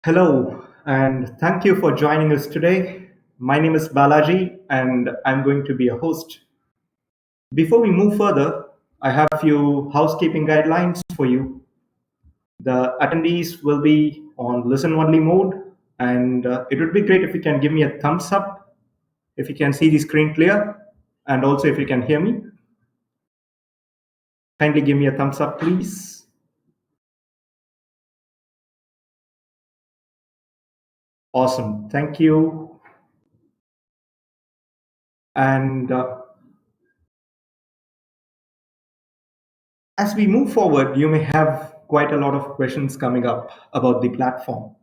Hello, and thank you for joining us today. My name is Balaji, and I'm going to be a host. Before we move further, I have a few housekeeping guidelines for you. The attendees will be on listen only mode, and it would be great if you can give me a thumbs up if you can see the screen clear, and also if you can hear me. Kindly give me a thumbs up, please. Awesome, thank you. And as we move forward, you may have quite a lot of questions coming up about the platform.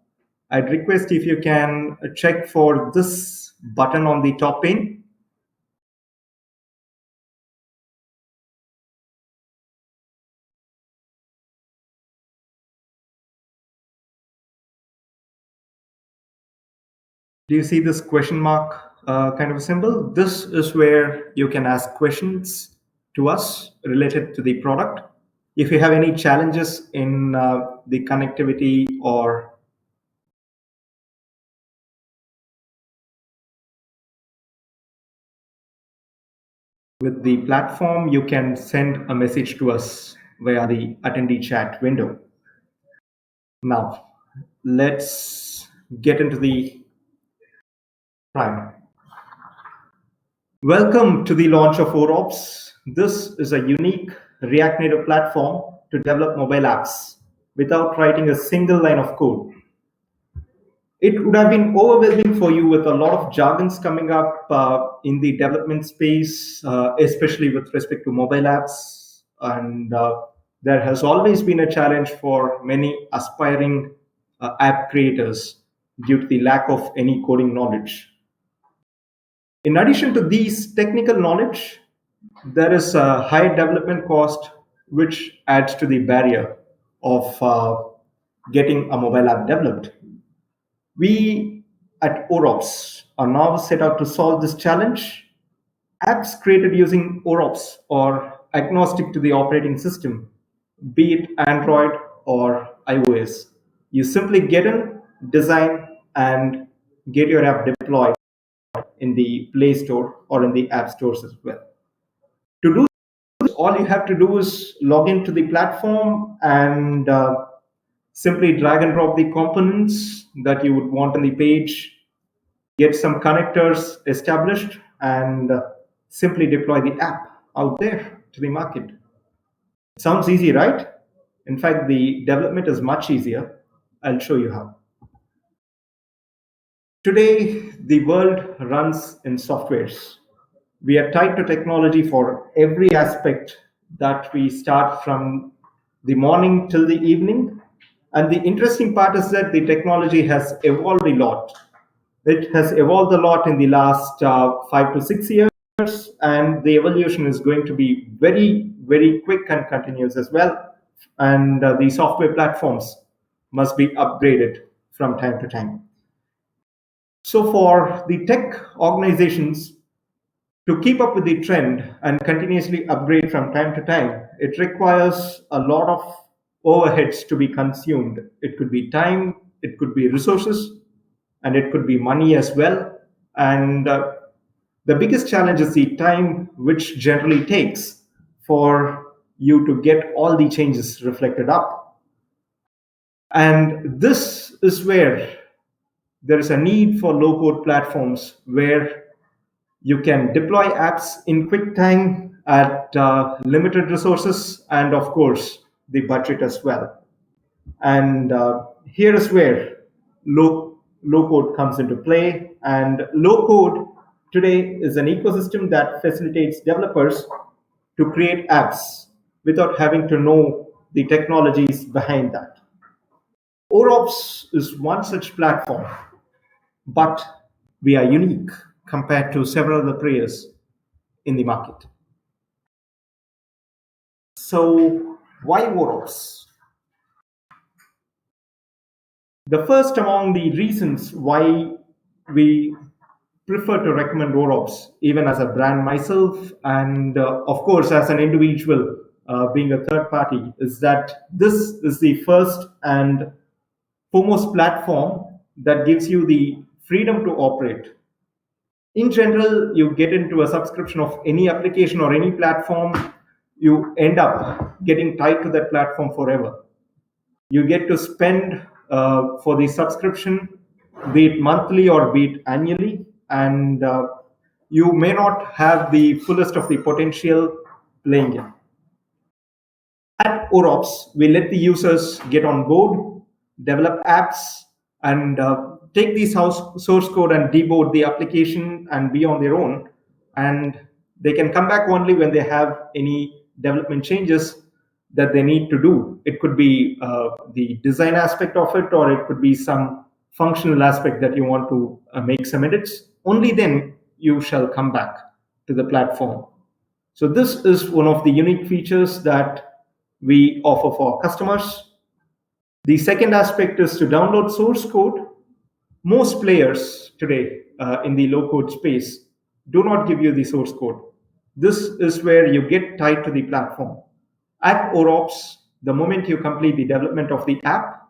I'd request if you can check for this button on the top pane. Do you see this question mark kind of a symbol? This is where you can ask questions to us related to the product. If you have any challenges in the connectivity or with the platform, you can send a message to us via the attendee chat window. Now, let's get into the prime. Welcome to the launch of OREOPS. This is a unique React Native platform to develop mobile apps without writing a single line of code. It would have been overwhelming for you with a lot of jargons coming up in the development space, especially with respect to mobile apps. And there has always been a challenge for many aspiring app creators due to the lack of any coding knowledge. In addition to these technical knowledge, there is a high development cost, which adds to the barrier of getting a mobile app developed. We at OROPS are now set out to solve this challenge. Apps created using OROPS are agnostic to the operating system, be it Android or iOS. You simply get in, design, and get your app deployed in the Play Store or in the App Stores as well. To do this, all you have to do is log into the platform and simply drag and drop the components that you would want on the page, get some connectors established, and simply deploy the app out there to the market. Sounds easy, right? In fact, the development is much easier. I'll show you how. Today, the world runs in softwares. We are tied to technology for every aspect that we start from the morning till the evening. And the interesting part is that the technology has evolved a lot. It has evolved a lot in the last 5 to 6 years, and the evolution is going to be very, very quick and continuous as well. And the software platforms must be upgraded from time to time. So, for the tech organizations to keep up with the trend and continuously upgrade from time to time, it requires a lot of overheads to be consumed. It could be time, it could be resources, and it could be money as well. And the biggest challenge is the time which generally takes for you to get all the changes reflected up. And this is where there is a need for low code platforms where you can deploy apps in quick time at limited resources and, of course, the budget as well. And here is where low code comes into play. And low code today is an ecosystem that facilitates developers to create apps without having to know the technologies behind that. OROPS is one such platform, but we are unique compared to several other players in the market. So, why OROPS? The first among the reasons why we prefer to recommend OROPS, even as a brand myself, and of course, as an individual being a third party, is that this is the first and foremost platform that gives you the freedom to operate. In general, you get into a subscription of any application or any platform, you end up getting tied to that platform forever. You get to spend for the subscription, be it monthly or be it annually, and you may not have the fullest of the potential playing it. At OROPS, we let the users get on board, develop apps, and take the source code and deboard the application and be on their own. And they can come back only when they have any development changes that they need to do. It could be the design aspect of it, or it could be some functional aspect that you want to make some edits. Only then you shall come back to the platform. So this is one of the unique features that we offer for customers. The second aspect is to download source code. Most players today in the low code space do not give you the source code. This is where you get tied to the platform. At OROPS, the moment you complete the development of the app,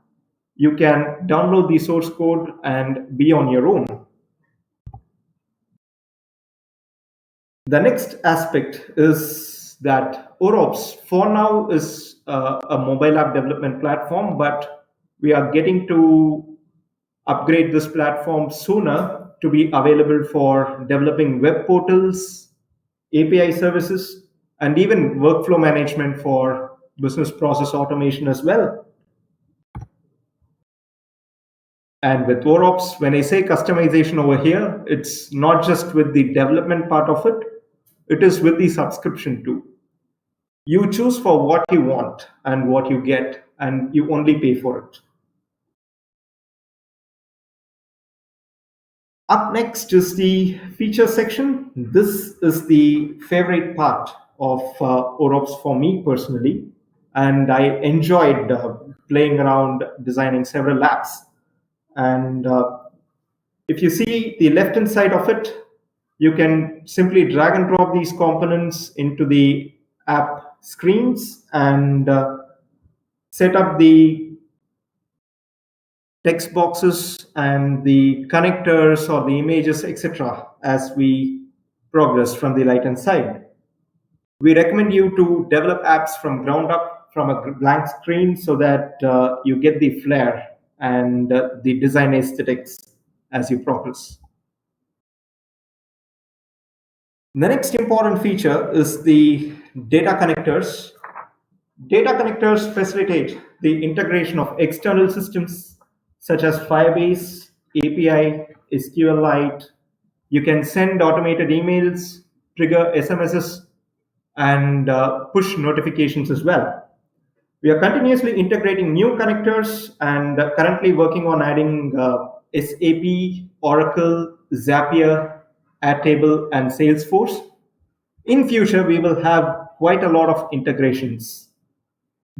you can download the source code and be on your own. The next aspect is that OROPS for now is a mobile app development platform, but we are getting to upgrade this platform sooner to be available for developing web portals, API services, and even workflow management for business process automation as well. And with OROPS, when I say customization over here, it's not just with the development part of it, it is with the subscription too. You choose for what you want and what you get, and you only pay for it. Up next is the feature section. This is the favorite part of OROPS for me personally, and I enjoyed playing around designing several apps. And if you see the left hand side of it, you can simply drag and drop these components into the app screens and set up the text boxes and the connectors or the images, etc., as we progress from the right hand side. We recommend you to develop apps from ground up from a blank screen so that you get the flair and the design aesthetics as you progress. The next important feature is the data connectors. Data connectors facilitate the integration of external systems such as Firebase, API, SQLite. You can send automated emails, trigger SMSs, and push notifications as well. We are continuously integrating new connectors and currently working on adding SAP, Oracle, Zapier, Airtable, and Salesforce. In future, we will have quite a lot of integrations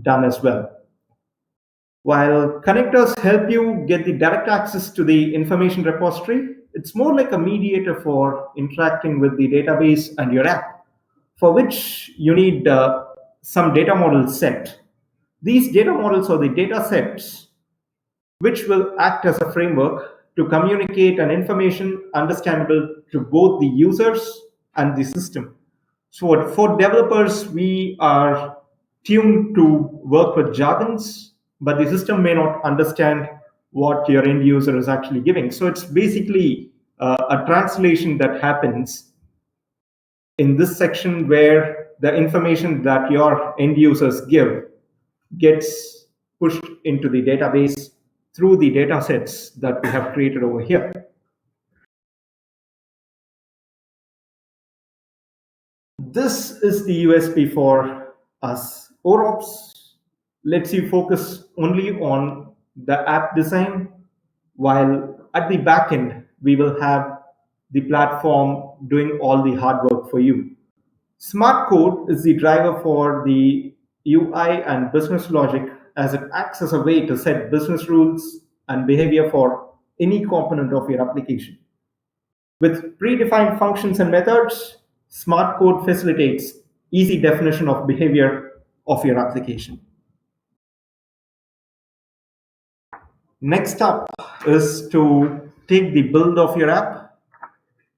done as well. While connectors help you get the direct access to the information repository, it's more like a mediator for interacting with the database and your app, for which you need some data models set. These data models are the data sets which will act as a framework to communicate an information understandable to both the users and the system. So for developers, we are tuned to work with jargons, but the system may not understand what your end user is actually giving. So it's basically a translation that happens in this section where the information that your end users give gets pushed into the database through the data sets that we have created over here. This is the USP for us. OROPS lets you focus only on the app design, while at the back end, we will have the platform doing all the hard work for you. Smart code is the driver for the UI and business logic, as it acts as a way to set business rules and behavior for any component of your application. With predefined functions and methods, smart code facilitates easy definition of behavior of your application. Next up is to take the build of your app.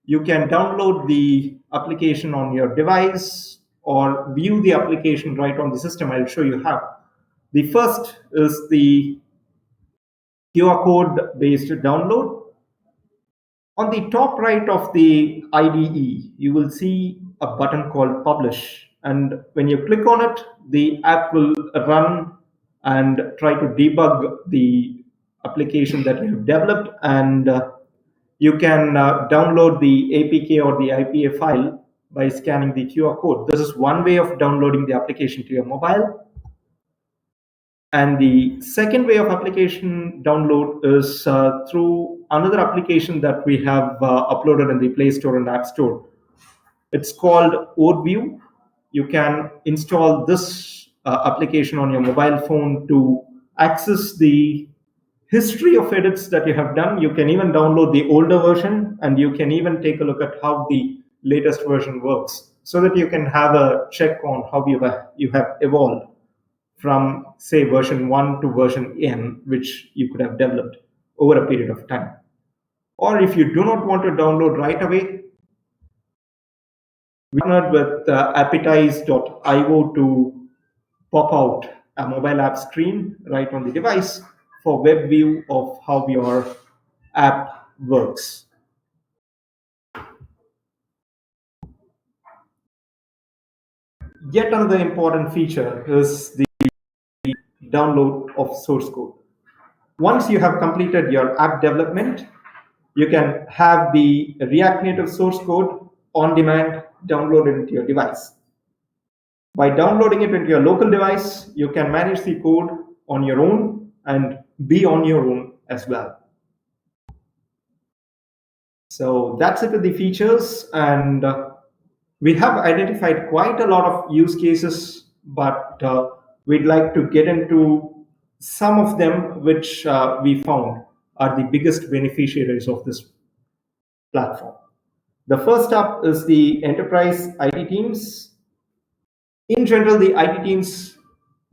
You can download the application on your device or view the application right on the system. I'll show you how. The first is the QR code based download. On the top right of the IDE, you will see a button called Publish. And when you click on it, the app will run and try to debug the application that you have developed. And you can download the APK or the IPA file by scanning the QR code. This is one way of downloading the application to your mobile. And the second way of application download is through another application that we have uploaded in the Play Store and App Store. It's called OREOPS. You can install this application on your mobile phone to access the history of edits that you have done. You can even download the older version, and you can even take a look at how the latest version works so that you can have a check on how you have evolved from, say, version 1 to version N, which you could have developed over a period of time. Or if you do not want to download right away, we partnered with appetize.io to pop out a mobile app screen right on the device for web view of how your app works. Yet another important feature is the download of source code. Once you have completed your app development, you can have the React Native source code on demand downloaded into your device. By downloading it into your local device, you can manage the code on your own and be on your own as well. So that's it with the features, and we have identified quite a lot of use cases, but we'd like to get into some of them which we found are the biggest beneficiaries of this platform. The first up is the enterprise IT teams. In general, the IT teams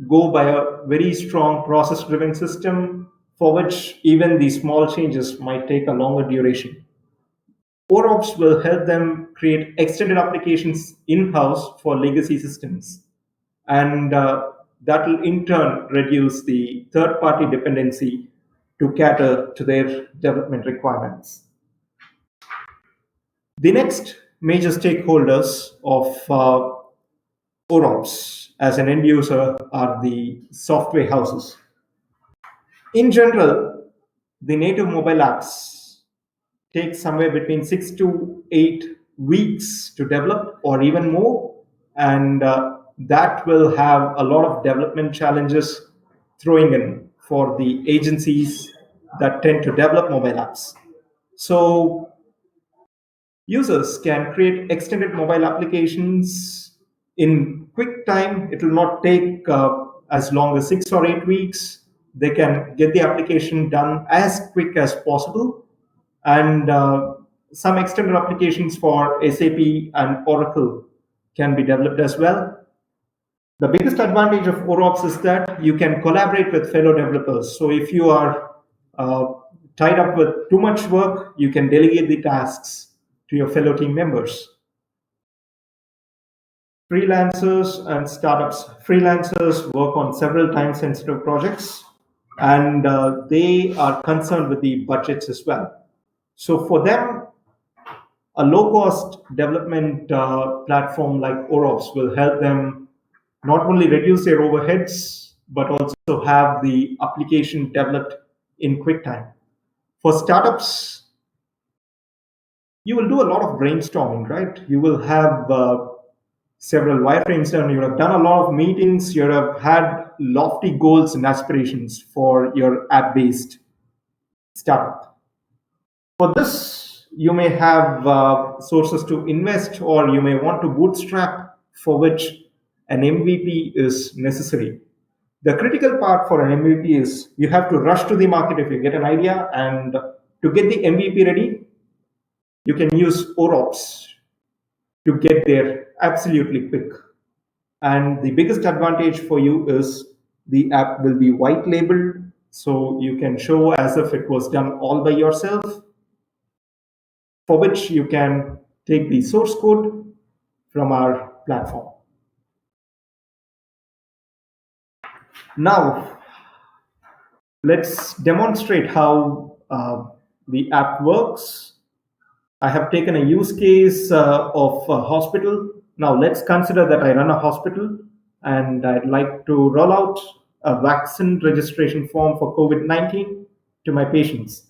go by a very strong process driven system for which even the small changes might take a longer duration. OREOPS will help them create extended applications in house for legacy systems. And that will in turn reduce the third party dependency to cater to their development requirements. The next major stakeholders of OREOPS as an end user are the software houses. In general, the native mobile apps take somewhere between 6 to 8 weeks to develop, or even more, and that will have a lot of development challenges throwing in for the agencies that tend to develop mobile apps. So users can create extended mobile applications in quick time. It will not take as long as 6 or 8 weeks. They can get the application done as quick as possible. And some extended applications for SAP and Oracle can be developed as well. The biggest advantage of OREOPS is that you can collaborate with fellow developers. So if you are tied up with too much work, you can delegate the tasks to your fellow team members. Freelancers and startups. Freelancers work on several time sensitive projects, and they are concerned with the budgets as well. So for them, a low cost development platform like OREOPS will help them not only reduce their overheads, but also have the application developed in quick time. For startups, you will do a lot of brainstorming, right? You will have several wireframes done. You have done a lot of meetings. You have had lofty goals and aspirations for your app based startup. For this, you may have sources to invest, or you may want to bootstrap, for which an MVP is necessary. The critical part for an MVP is you have to rush to the market if you get an idea, and to get the MVP ready, you can use OREOPS to get there absolutely quick. And the biggest advantage for you is the app will be white labeled. So you can show as if it was done all by yourself, for which you can take the source code from our platform. Now, let's demonstrate how the app works. I have taken a use case of a hospital. Now, let's consider that I run a hospital and I'd like to roll out a vaccine registration form for COVID 19 to my patients.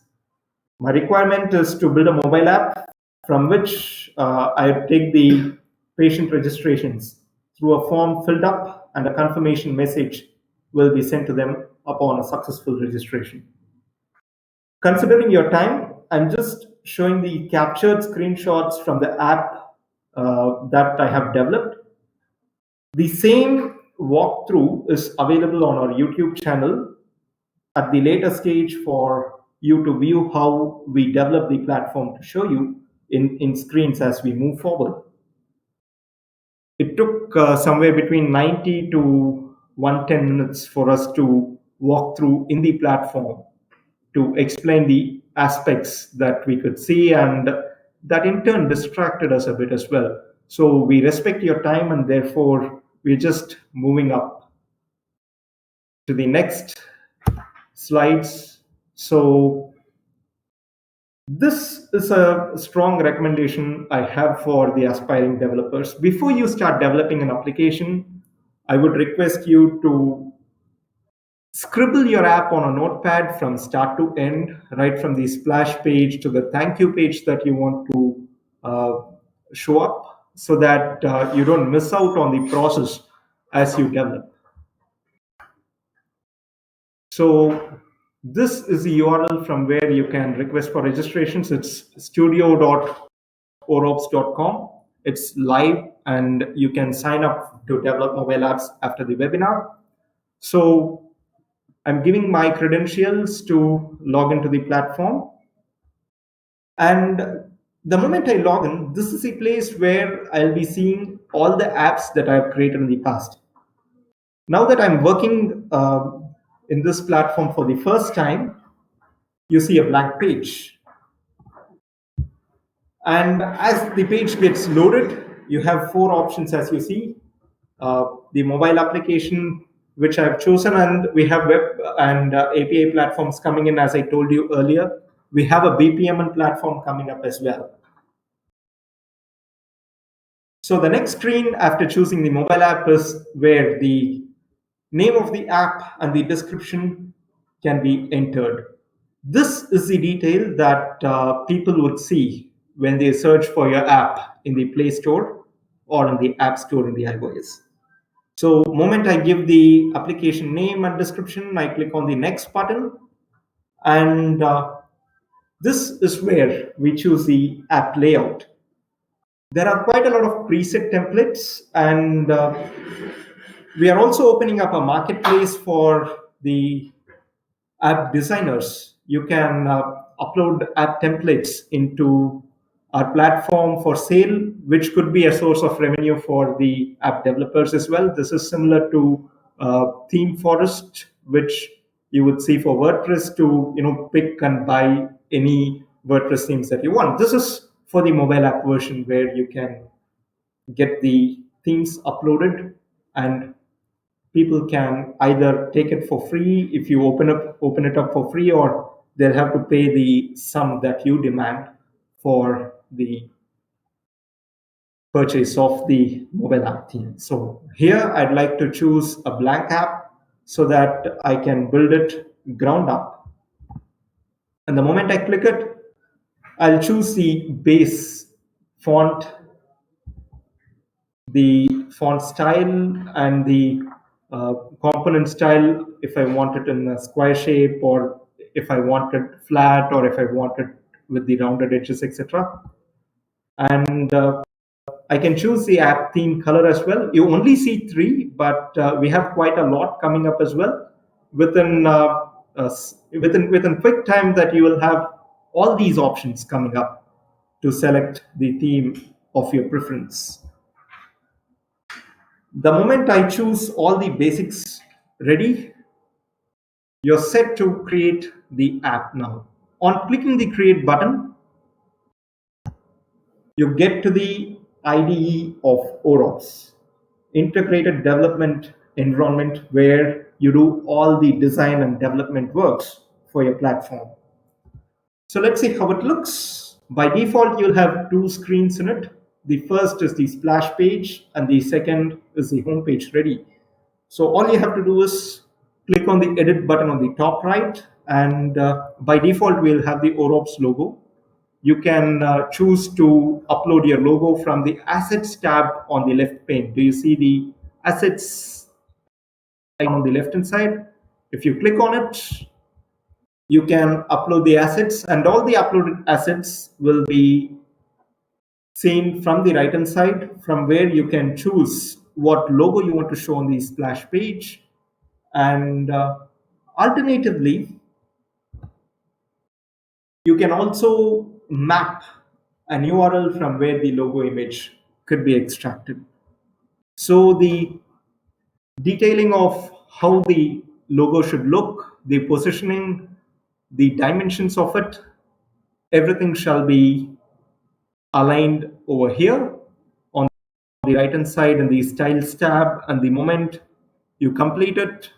My requirement is to build a mobile app from which I take the patient registrations through a form filled up, and a confirmation message will be sent to them upon a successful registration. Considering your time, I'm just showing the captured screenshots from the app that I have developed. The same walkthrough is available on our YouTube channel at the later stage for you to view how we develop the platform to show you in screens as we move forward. It took somewhere between 90 to 110 minutes for us to walk through in the platform to explain the aspects that we could see, and that in turn distracted us a bit as well. So we respect your time, and therefore we're just moving up to the next slides. So this is a strong recommendation I have for the aspiring developers. Before you start developing an application, I would request you to scribble your app on a notepad from start to end, right from the splash page to the thank you page that you want to uh, show up, so that you don't miss out on the process as you develop. So this is the URL from where you can request for registrations. It's studio.oreops.com. It's live and you can sign up to develop mobile apps after the webinar. So I'm giving my credentials to log into the platform. And the moment I log in, this is a place where I'll be seeing all the apps that I've created in the past. Now that I'm working in this platform for the first time, you see a blank page. And as the page gets loaded, you have four options as you see. The mobile application, which I've chosen, and we have web and API platforms coming in, as I told you earlier. We have a BPMN platform coming up as well. So the next screen after choosing the mobile app is where the name of the app and the description can be entered. This is the detail that people would see when they search for your app in the Play Store or in the App Store in the iOS. So moment I give the application name and description, I click on the next button, and this is where we choose the app layout. There are quite a lot of preset templates, and we are also opening up a marketplace for the app designers. You can upload app templates into our platform for sale, which could be a source of revenue for the app developers as well. This is similar to Theme Forest, which you would see for WordPress to pick and buy any WordPress themes that you want. This is for the mobile app version where you can get the themes uploaded, and people can either take it for free if you open it up for free, or they'll have to pay the sum that you demand for the purchase of the mobile app theme. So here I'd like to choose a blank app so that I can build it ground up. And the moment I click it, I'll choose the base font, the font style, and the component style, if I want it in a square shape, or if I want it flat, or if I want it with the rounded edges, etc. And I can choose the app theme color as well. You only see three, but we have quite a lot coming up as well. Within quick time that you will have all these options coming up to select the theme of your preference. The moment I choose all the basics ready, You're set to create the app now. On clicking the create button, you get to the IDE of OROPS, Integrated Development Environment, where you do all the design and development works for your platform. So let's see how it looks. By default, you'll have two screens in it. The first is the splash page, and the second is the home page ready. So all you have to do is click on the edit button on the top right, and by default, we'll have the OROPS logo. You can choose to upload your logo from the assets tab on the left pane. Do you see the assets on the left hand side? If you click on it, you can upload the assets, and all the uploaded assets will be seen from the right hand side, from where you can choose what logo you want to show on the splash page. And alternatively, you can also map an URL from where the logo image could be extracted. So the detailing of how the logo should look, the positioning, the dimensions of it, everything shall be aligned over here on the right hand side in the styles tab. And the moment you complete it,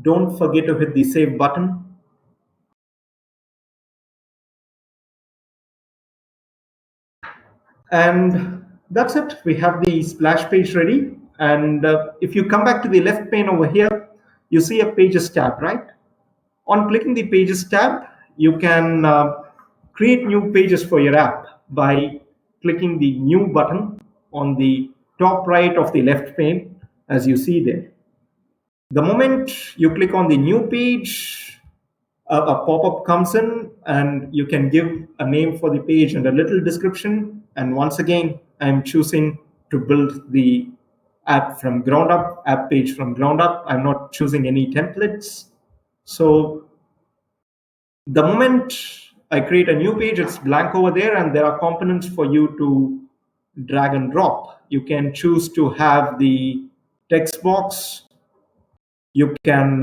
don't forget to hit the save button. And that's it. We have the splash page ready. And if you come back to the left pane over here, you see a pages tab, right? On clicking the pages tab, you can create new pages for your app by clicking the new button on the top right of the left pane, as you see there. The moment you click on the new page, a pop-up comes in, and you can give a name for the page and a little description. And once again, I'm choosing to build the app from ground up, app page from ground up. I'm not choosing any templates. So the moment I create a new page, it's blank over there, and there are components for you to drag and drop. You can choose to have the text box. You can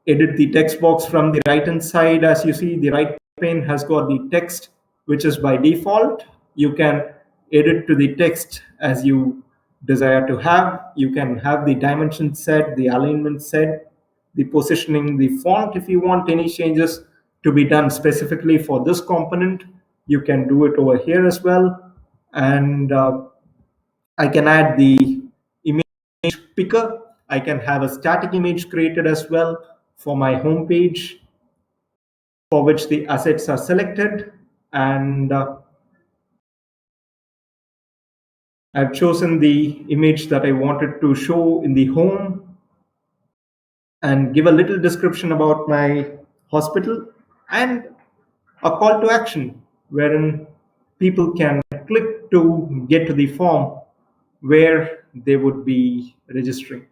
edit the text box from the right hand side. As you see, the right pane has got the text, which is by default. You can edit to the text as you desire to have. You can have the dimension set, the alignment set, the positioning, the font. If you want any changes to be done specifically for this component, you can do it over here as well. And I can add the image picker. I can have a static image created as well for my home page, for which the assets are selected. And I've chosen the image that I wanted to show in the home, and give a little description about my hospital, and a call to action wherein people can click to get to the form where they would be registering.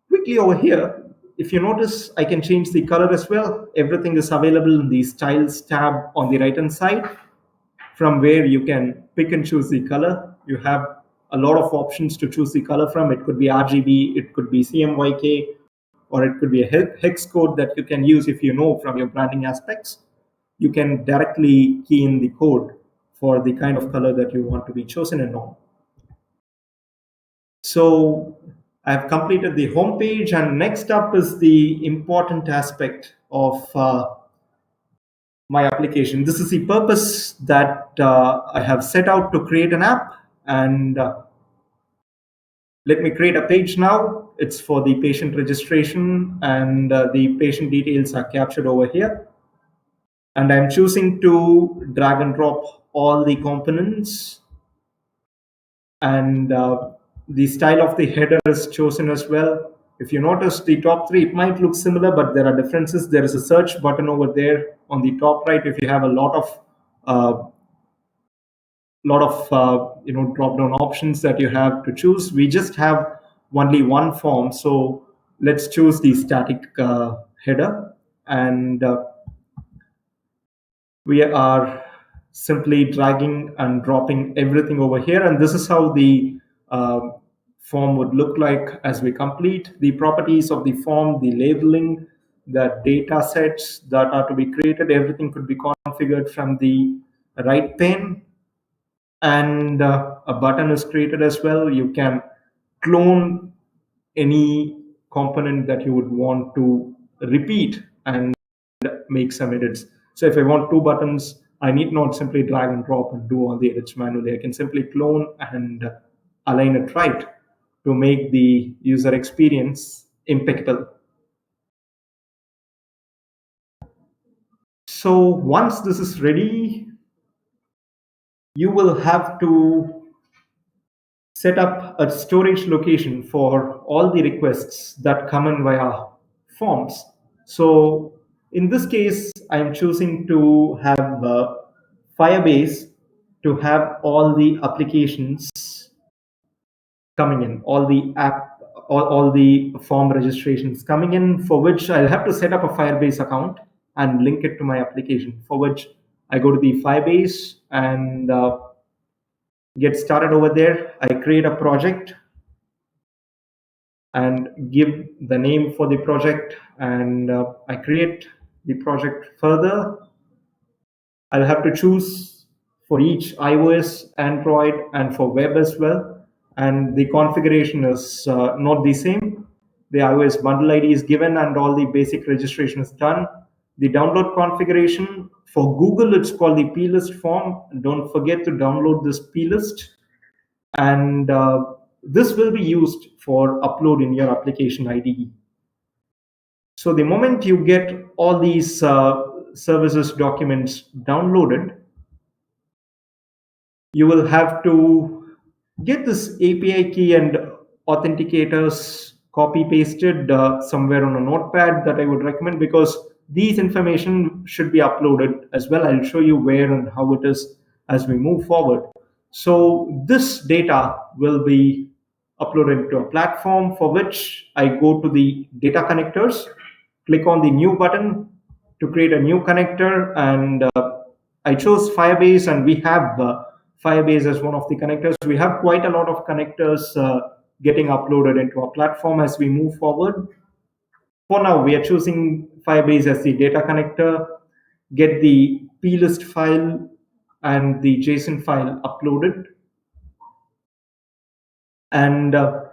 Quickly over here, if you notice, I can change the color as well. Everything is available in the styles tab on the right hand side, from where you can pick and choose the color. You have a lot of options to choose the color from. It could be RGB, it could be CMYK, or it could be a hex code that you can use. If you know from your branding aspects, you can directly key in the code for the kind of color that you want to be chosen and all. So I've completed the home page, and next up is the important aspect of my application. This is the purpose that I have set out to create an app. And let me create a page now. It's for the patient registration, and the patient details are captured over here. And I'm choosing to drag and drop all the components, and the style of the header is chosen as well. If you notice, the top three, it might look similar, but there are differences. There is a search button over there on the top right. If you have a lot of drop down options that you have to choose, we just have only one form. So let's choose the static header, and we are simply dragging and dropping everything over here. And this is how the form would look like as we complete the properties of the form, the labeling, the data sets that are to be created, everything could be configured from the right pane, and a button is created as well. You can clone any component that you would want to repeat and make some edits. So if I want two buttons, I need not simply drag and drop and do all the edits manually. I can simply clone and align it right to make the user experience impeccable. So once this is ready, you will have to set up a storage location for all the requests that come in via forms. So in this case, I'm choosing to have Firebase to have all the applications coming in, all the form registrations coming in, for which I'll have to set up a Firebase account and link it to my application, for which I go to the Firebase and get started over there. I create a project and give the name for the project, and I create the project further. I'll have to choose for each iOS, Android, and for web as well. And the configuration is not the same. The iOS bundle ID is given and all the basic registration is done. The download configuration for Google, it's called the plist form. Don't forget to download this plist, and this will be used for upload in your application IDE. So the moment you get all these services documents downloaded, you will have to get this API key and authenticators copy pasted somewhere on a notepad. That I would recommend, because these information should be uploaded as well. I'll show you where and how it is as we move forward. So this data will be uploaded to a platform, for which I go to the data connectors, click on the new button to create a new connector, and I chose Firebase, and we have Firebase as one of the connectors. We have quite a lot of connectors getting uploaded into our platform as we move forward. For now, we are choosing Firebase as the data connector, get the plist file and the JSON file uploaded, and I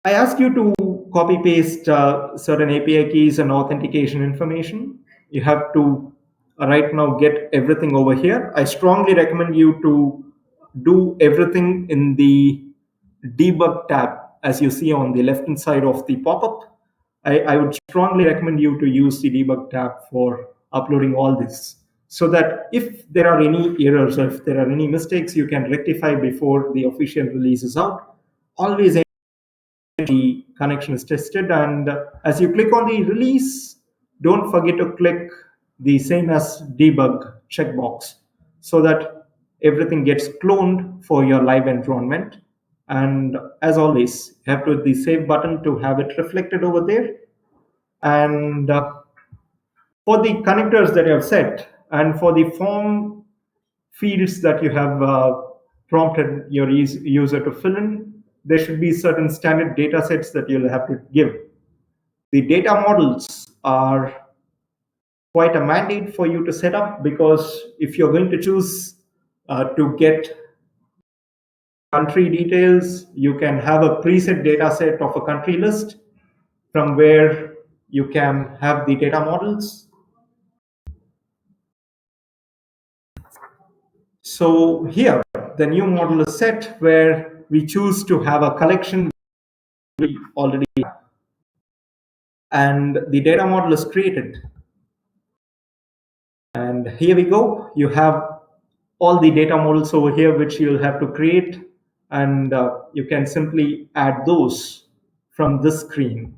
ask you to copy paste certain API keys and authentication information. You have to right now get everything over here. I strongly recommend you to do everything in the debug tab, as you see on the left hand side of the pop-up. I would strongly recommend you to use the debug tab for uploading all this, so that if there are any errors or if there are any mistakes, you can rectify before the official release is out. Always the connection is tested, and as you click on the release, don't forget to click the same as debug checkbox, so that everything gets cloned for your live environment. And as always, you have to hit the save button to have it reflected over there. And for the connectors that you have set, and for the form fields that you have prompted your user to fill in, there should be certain standard data sets that you'll have to give. The data models are quite a mandate for you to set up, because if you're going to choose to get country details, you can have a preset data set of a country list from where you can have the data models. So here, the new model is set, where we choose to have a collection we already have, and the data model is created. And here we go. You have all the data models over here, which you'll have to create, and you can simply add those from this screen.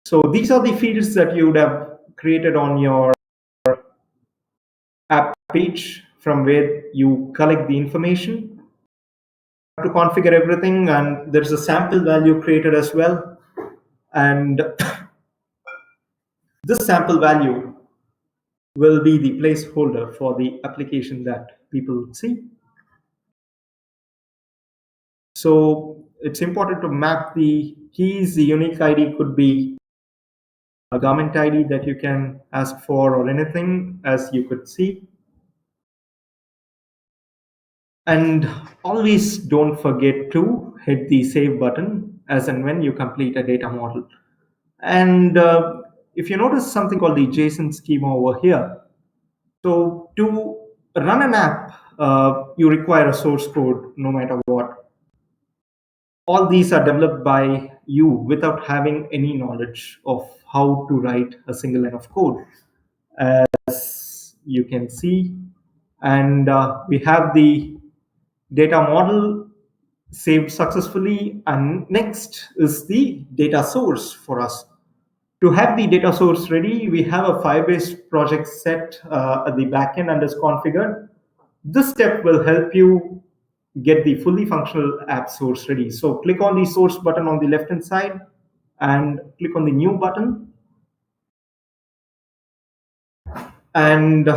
So these are the fields that you would have created on your app page, from where you collect the information. To configure everything, and there's a sample value created as well, and this sample value will be the placeholder for the application that people see. So it's important to map the keys. The unique ID could be a government ID that you can ask for or anything, as you could see. And always don't forget to hit the save button as and when you complete a data model. And if you notice something called the JSON schema over here, so to run an app, you require a source code no matter what. All these are developed by you without having any knowledge of how to write a single line of code, as you can see. And we have the data model saved successfully, and next is the data source for us. To have the data source ready, we have a firebase project set at the backend and is configured. This step will help you get the fully functional app source ready. So click on the source button on the left hand side and click on the new button. And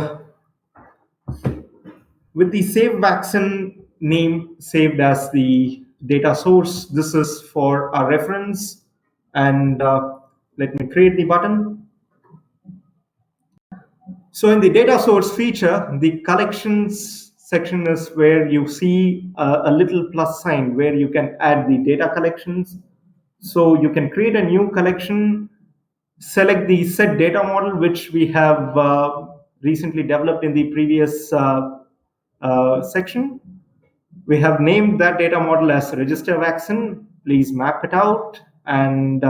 with the save vaccine name saved as the data source, this is for our reference. And let me create the button. So in the data source feature, the collections section is where you see a little plus sign where you can add the data collections. So you can create a new collection, select the set data model, which we have recently developed in the previous section. We have named that data model as register vaccine. Please map it out and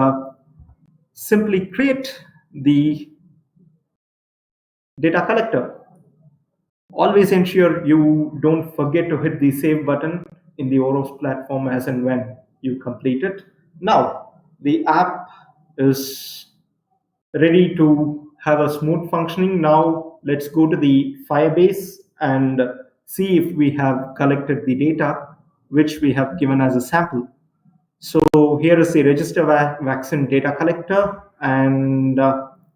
simply create the data collector. Always ensure you don't forget to hit the save button in the OREOPS platform as and when you complete it. Now, the app is ready to have a smooth functioning. Now, let's go to the firebase and see if we have collected the data which we have given as a sample. So here is the register vaccine data collector, and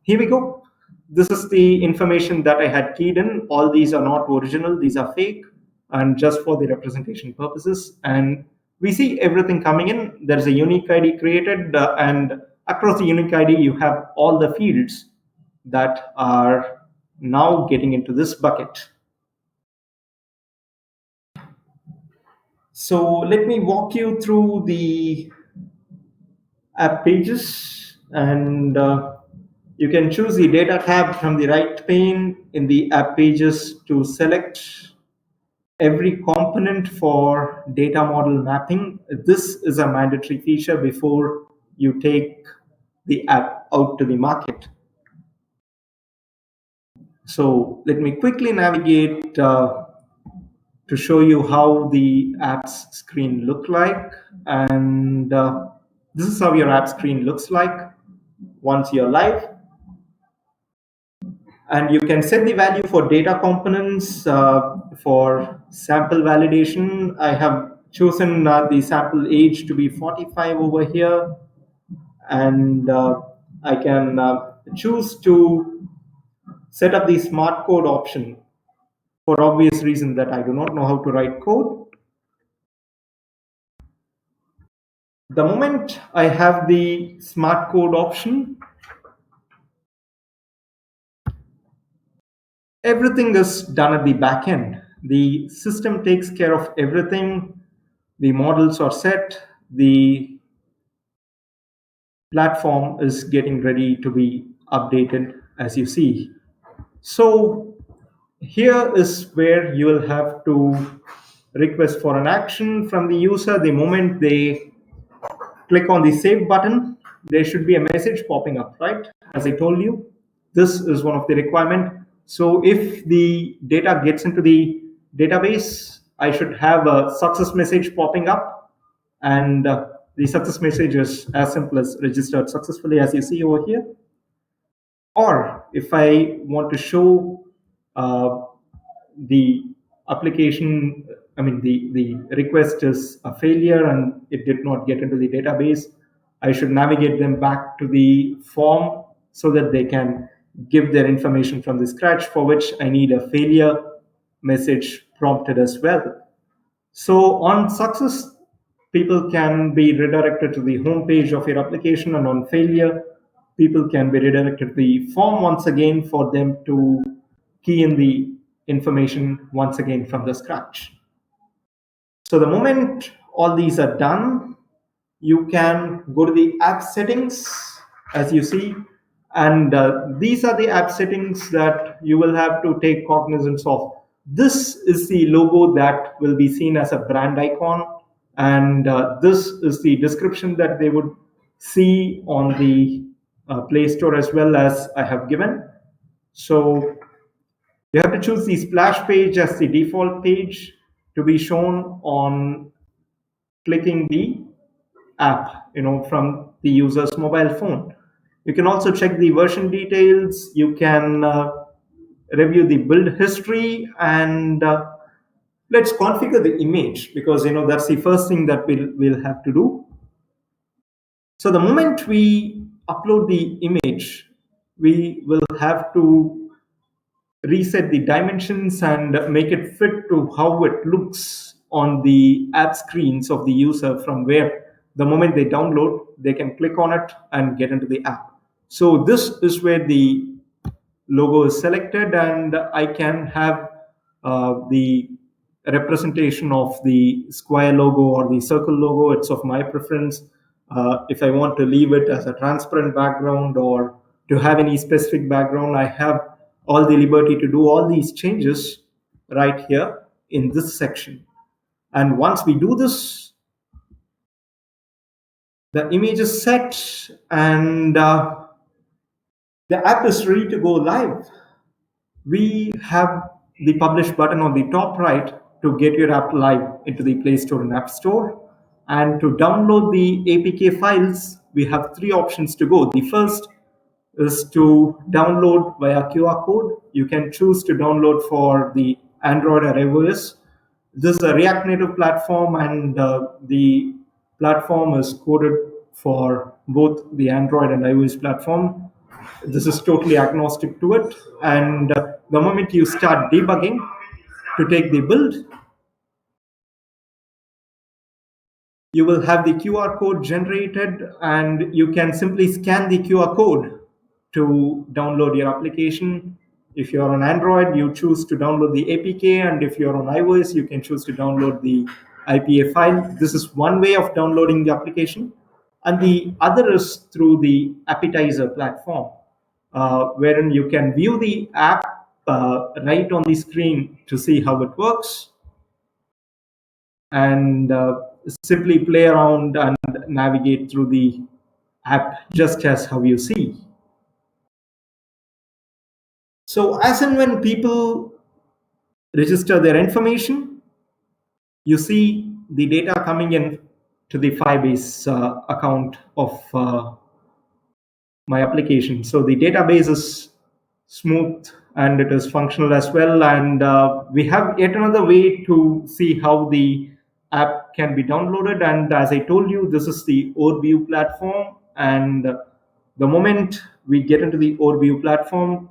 here we go. This is the information that I had keyed in. All these are not original, these are fake, and just for the representation purposes. And we see everything coming in. There's a unique ID created, and across the unique ID, you have all the fields that are now getting into this bucket. So let me walk you through the app pages, and you can choose the data tab from the right pane in the app pages to select every component for data model mapping. This is a mandatory feature before you take the app out to the market. So let me quickly navigate to show you how the apps screen look like. And this is how your app screen looks like once you're live. And you can set the value for data components for sample validation. I have chosen the sample age to be 45 over here. And I can choose to set up the smart code option for obvious reason that I do not know how to write code. The moment I have the smart code option, everything is done at the back end. The system takes care of everything. The models are set. The platform is getting ready to be updated, as you see. So here is where you will have to request for an action from the user. The moment they click on the save button, there should be a message popping up, right? As I told you, this is one of the requirement. So if the data gets into the database, I should have a success message popping up, and the success message is as simple as registered successfully, as you see over here. Or if I want to show the application, I mean, the request is a failure and it did not get into the database, I should navigate them back to the form so that they can give their information from the scratch, for which I need a failure message prompted as well. So on success, people can be redirected to the home page of your application, and on failure, people can be redirected to the form once again for them to key in the information once again from the scratch. So the moment all these are done, you can go to the app settings, as you see, and these are the app settings that you will have to take cognizance of. This is the logo that will be seen as a brand icon, and this is the description that they would see on the Play Store as well as I have given. So you have to choose the splash page as the default page to be shown on clicking the app, from the user's mobile phone. You can also check the version details. You can review the build history, and let's configure the image, because that's the first thing that we'll have to do. So the moment we upload the image, we will have to reset the dimensions and make it fit to how it looks on the app screens of the user, from where the moment they download, they can click on it and get into the app. So this is where the logo is selected, and I can have the representation of the square logo or the circle logo. It's of my preference. If I want to leave it as a transparent background or to have any specific background, I have all the liberty to do all these changes right here in this section. And once we do this, the image is set, and the app is ready to go live. We have the publish button on the top right to get your app live into the Play Store and App Store. And to download the APK files, we have three options to go. The first is to download via QR code. You can choose to download for the Android or iOS. This is a React Native platform, and the platform is coded for both the Android and iOS platform. This is totally agnostic to it. And the moment you start debugging to take the build, you will have the QR code generated, and you can simply scan the QR code to download your application. If you're on Android, you choose to download the APK, and if you're on iOS, you can choose to download the IPA file. This is one way of downloading the application, and the other is through the Appetizer platform, wherein you can view the app right on the screen to see how it works, and simply play around and navigate through the app just as how you see. So as and when people register their information, you see the data coming in to the firebase account of my application. So the database is smooth and it is functional as well. And we have yet another way to see how the app can be downloaded. And as I told you, this is the OREOPS platform. And the moment we get into the OREOPS platform,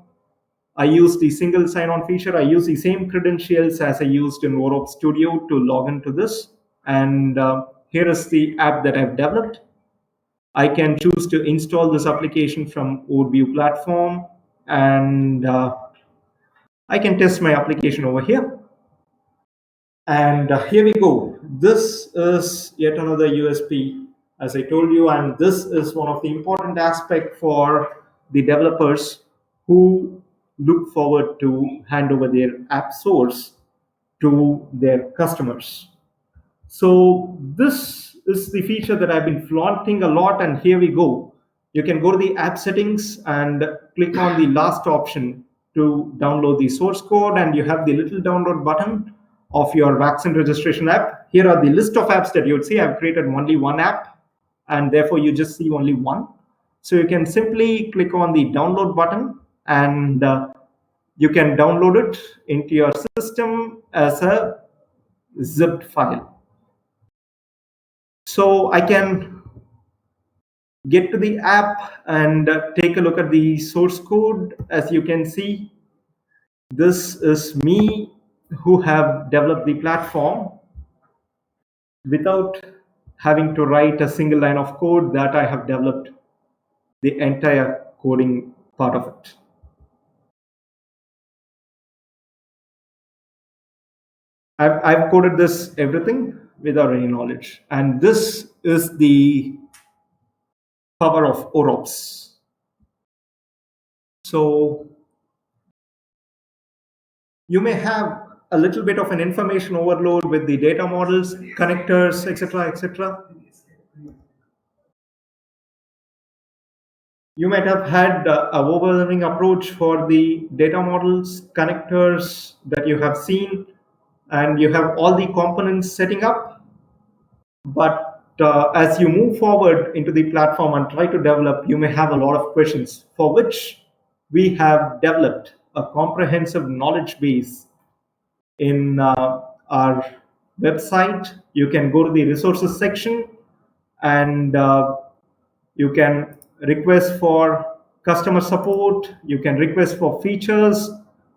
I use the single sign-on feature. I use the same credentials as I used in OREOPS Studio to log into this. And here is the app that I've developed. I can choose to install this application from OREOPS platform, and I can test my application over here. And here we go. This is yet another USP, as I told you, and this is one of the important aspects for the developers who look forward to hand over their app source to their customers. So this is the feature that I've been flaunting a lot, and here we go. You can go to the app settings and click on the last option to download the source code, and you have the little download button of your vaccine registration app. Here are the list of apps that you would see. I've created only one app, and therefore you just see only one. So you can simply click on the download button, and you can download it into your system as a zipped file. So I can get to the app and take a look at the source code. As you can see, this is me who have developed the platform without having to write a single line of code that I have developed the entire coding part of it. I've coded this everything without any knowledge. And this is the power of OREOPS. So you may have a little bit of an information overload with the data models, connectors, etc., etc. You might have had a overwhelming approach for the data models, connectors that you have seen, and you have all the components setting up. But as you move forward into the platform and try to develop, you may have a lot of questions for which we have developed a comprehensive knowledge base in our website. You can go to the resources section and you can request for customer support, you can request for features,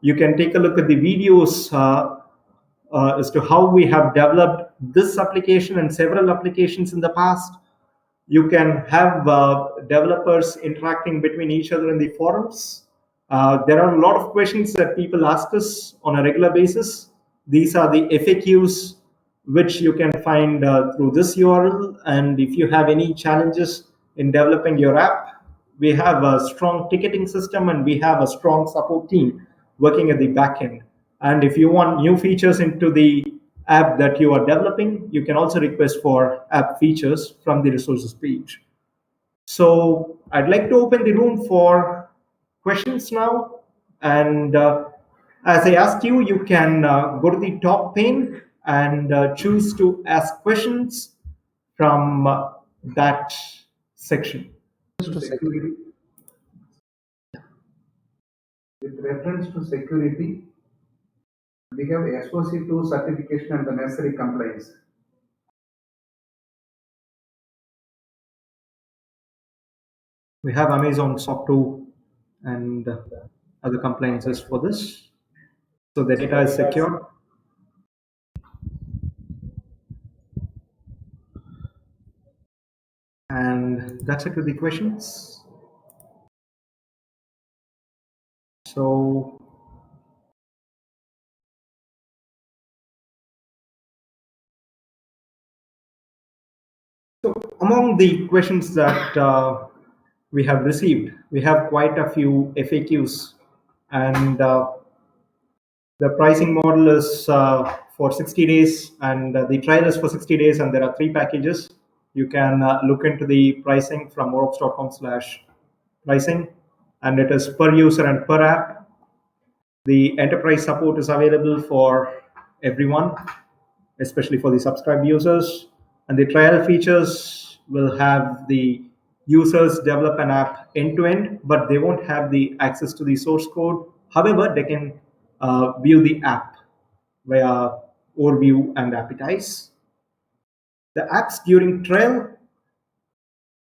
you can take a look at the videos as to how we have developed this application and several applications in the past. You can have developers interacting between each other in the forums. There are a lot of questions that people ask us on a regular basis. These are the FAQs which you can find through this URL. And if you have any challenges in developing your app, we have a strong ticketing system and we have a strong support team working at the back end. And if you want new features into the app that you are developing, you can also request for app features from the resources page. So I'd like to open the room for questions now. And as I asked you, you can go to the top pane and choose to ask questions from that section. To security, with reference to security, we have SOC2 certification and the necessary compliance. We have Amazon SOC 2 and other compliances for this. So the data is secure. And that's it with the questions. So among the questions that we have received, we have quite a few FAQs, and the pricing model is for 60 days, and the trial is for 60 days, and there are 3 packages. You can look into the pricing from oroops.com/pricing, and it is per user and per app. The enterprise support is available for everyone, especially for the subscribed users. And the trial features will have the users develop an app end to end, but they won't have the access to the source code. However, they can view the app via overview and appetize. The apps during trial,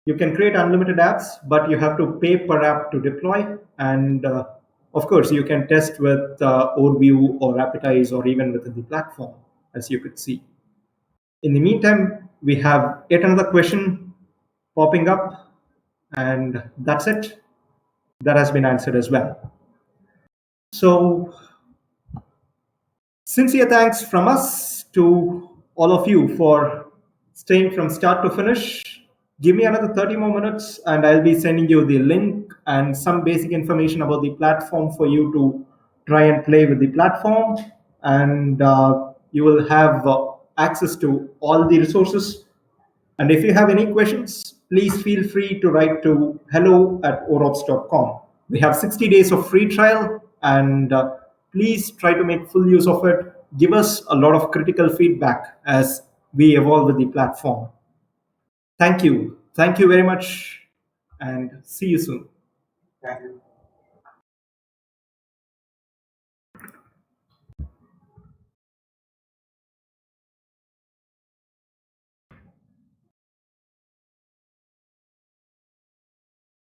you can create unlimited apps, but you have to pay per app to deploy. And of course, you can test with overview or appetize or even within the platform, as you could see. In the meantime, we have yet another question popping up, and that's it. That has been answered as well. So, sincere thanks from us to all of you for staying from start to finish. Give me another 30 more minutes, and I'll be sending you the link and some basic information about the platform for you to try and play with the platform. And you will have access to all the resources. And if you have any questions, please feel free to write to hello@oroops.com. We have 60 days of free trial, and please try to make full use of it. Give us a lot of critical feedback as we evolve with the platform. Thank you. Thank you very much, and see you soon. Thank you.